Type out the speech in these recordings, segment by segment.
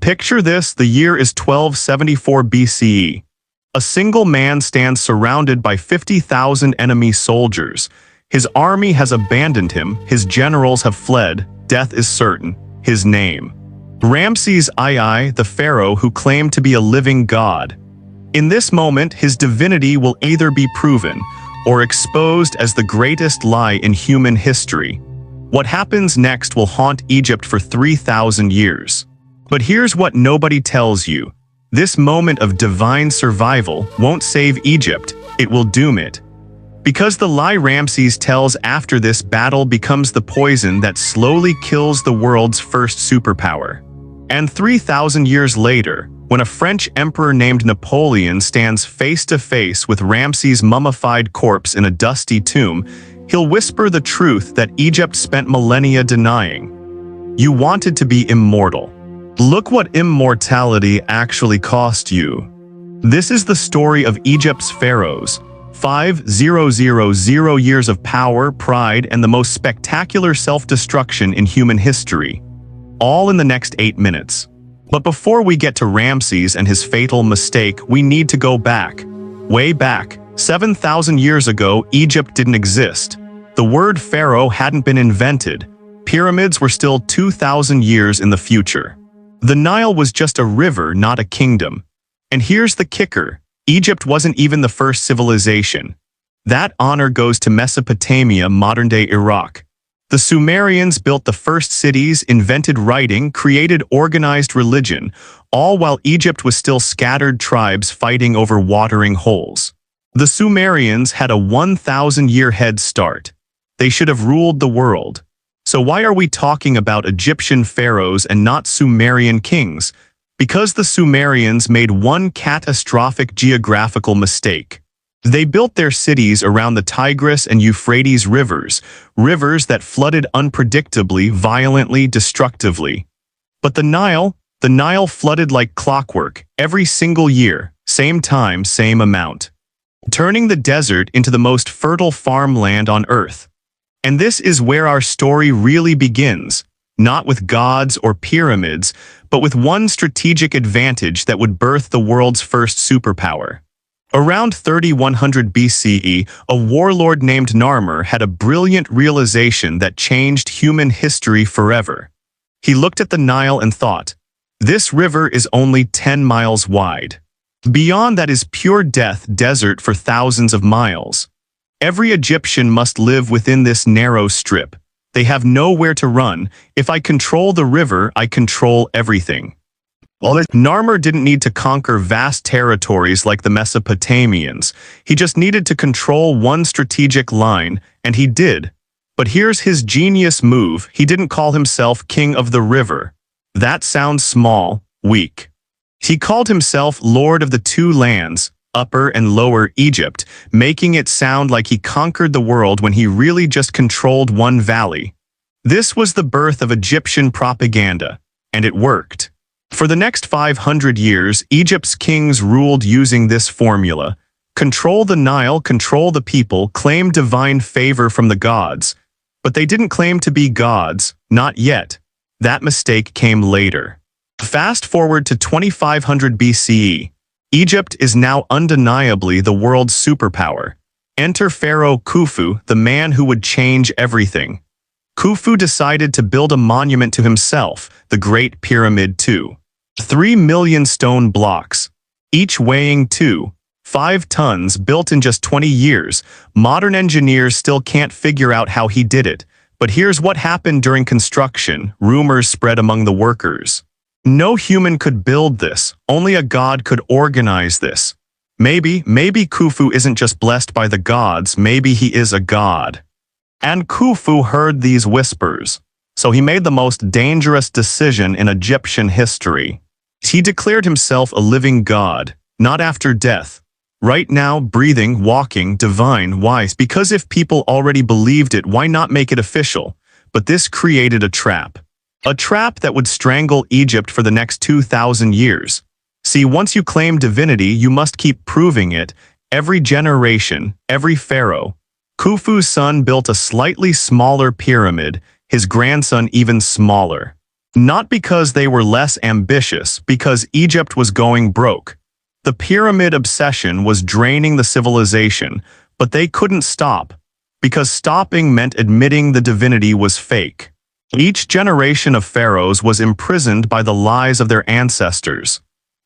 Picture this, the year is 1274 BCE. A single man stands surrounded by 50,000 enemy soldiers. His army has abandoned him, his generals have fled, death is certain. His name: Ramses II, the pharaoh who claimed to be a living god. In this moment, his divinity will either be proven or exposed as the greatest lie in human history. What happens next will haunt Egypt for 3,000 years. But here's what nobody tells you. This moment of divine survival won't save Egypt, it will doom it. Because the lie Ramses tells after this battle becomes the poison that slowly kills the world's first superpower. And 3,000 years later, when a French emperor named Napoleon stands face to face with Ramses' mummified corpse in a dusty tomb, he'll whisper the truth that Egypt spent millennia denying. You wanted to be immortal. Look what immortality actually cost you. This is the story of Egypt's pharaohs. 5,000 years of power, pride, and the most spectacular self-destruction in human history. All in the next 8 minutes. But before we get to Ramses and his fatal mistake, we need to go back. Way back. 7,000 years ago, Egypt didn't exist. The word pharaoh hadn't been invented. Pyramids were still 2,000 years in the future. The Nile was just a river, not a kingdom. And here's the kicker. Egypt wasn't even the first civilization. That honor goes to Mesopotamia, modern-day Iraq. The Sumerians built the first cities, invented writing, created organized religion, all while Egypt was still scattered tribes fighting over watering holes. The Sumerians had a 1,000-year head start. They should have ruled the world. So why are we talking about Egyptian pharaohs and not Sumerian kings? Because the Sumerians made one catastrophic geographical mistake. They built their cities around the Tigris and Euphrates rivers, rivers that flooded unpredictably, violently, destructively. But the Nile flooded like clockwork, every single year, same time, same amount, turning the desert into the most fertile farmland on earth. And this is where our story really begins, not with gods or pyramids, but with one strategic advantage that would birth the world's first superpower. Around 3100 BCE, a warlord named Narmer had a brilliant realization that changed human history forever. He looked at the Nile and thought, this river is only 10 miles wide. Beyond that is pure death, desert for thousands of miles. Every Egyptian must live within this narrow strip. They have nowhere to run. If I control the river, I control everything. Narmer didn't need to conquer vast territories like the Mesopotamians. He just needed to control one strategic line, and he did. But here's his genius move. He didn't call himself King of the River. That sounds small, weak. He called himself Lord of the Two Lands, Upper and Lower Egypt, making it sound like he conquered the world when he really just controlled one valley. This was the birth of Egyptian propaganda, and it worked. For the next 500 years, Egypt's kings ruled using this formula. Control the Nile, control the people, claim divine favor from the gods. But they didn't claim to be gods, not yet. That mistake came later. Fast forward to 2500 BCE. Egypt is now undeniably the world's superpower. Enter Pharaoh Khufu, the man who would change everything. Khufu decided to build a monument to himself, the Great Pyramid II. 3 million stone blocks, each weighing 2.5 tons, built in just 20 years. Modern engineers still can't figure out how he did it. But here's what happened during construction. Rumors spread among the workers. No human could build this. Only a god could organize this. Maybe Khufu isn't just blessed by the gods. Maybe he is a god. And Khufu heard these whispers. So he made the most dangerous decision in Egyptian history. He declared himself a living god, not after death. Right now, breathing, walking, divine, wise, because if people already believed it, why not make it official? But this created a trap. A trap that would strangle Egypt for the next 2,000 years. See, once you claim divinity, you must keep proving it. Every generation, every pharaoh. Khufu's son built a slightly smaller pyramid, his grandson even smaller. Not because they were less ambitious, because Egypt was going broke. The pyramid obsession was draining the civilization, but they couldn't stop, because stopping meant admitting the divinity was fake. Each generation of pharaohs was imprisoned by the lies of their ancestors.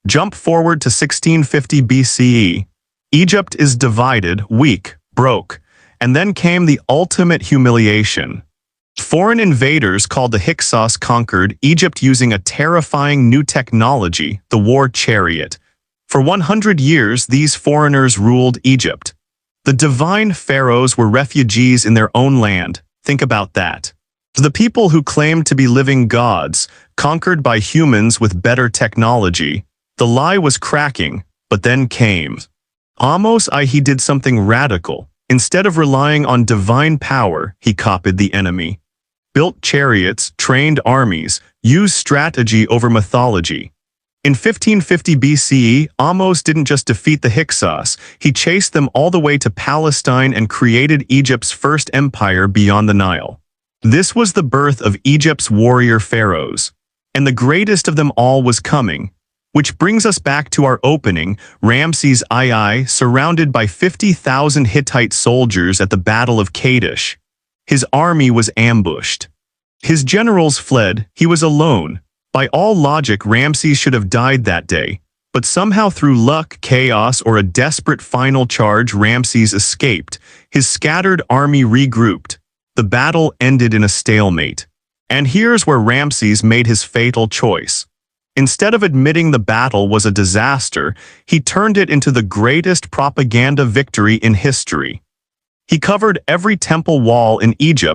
Jump forward to 1650 BCE. Egypt is divided, weak, broke, and then came the ultimate humiliation. Foreign invaders called the Hyksos conquered Egypt using a terrifying new technology, the war chariot. For 100 years, these foreigners ruled Egypt. The divine pharaohs were refugees in their own land. Think about that. The people who claimed to be living gods, conquered by humans with better technology. The lie was cracking, but then came. He did something radical. Instead of relying on divine power, he copied the enemy. Built chariots, trained armies, used strategy over mythology. In 1550 BCE, Ahmose didn't just defeat the Hyksos, he chased them all the way to Palestine and created Egypt's first empire beyond the Nile. This was the birth of Egypt's warrior pharaohs. And the greatest of them all was coming. Which brings us back to our opening, Ramses II surrounded by 50,000 Hittite soldiers at the Battle of Kadesh. His army was ambushed. His generals fled, he was alone. By all logic, Ramses should have died that day. But somehow through luck, chaos, or a desperate final charge, Ramses escaped. His scattered army regrouped. The battle ended in a stalemate. And here's where Ramses made his fatal choice. Instead of admitting the battle was a disaster, he turned it into the greatest propaganda victory in history. He covered every temple wall in Egypt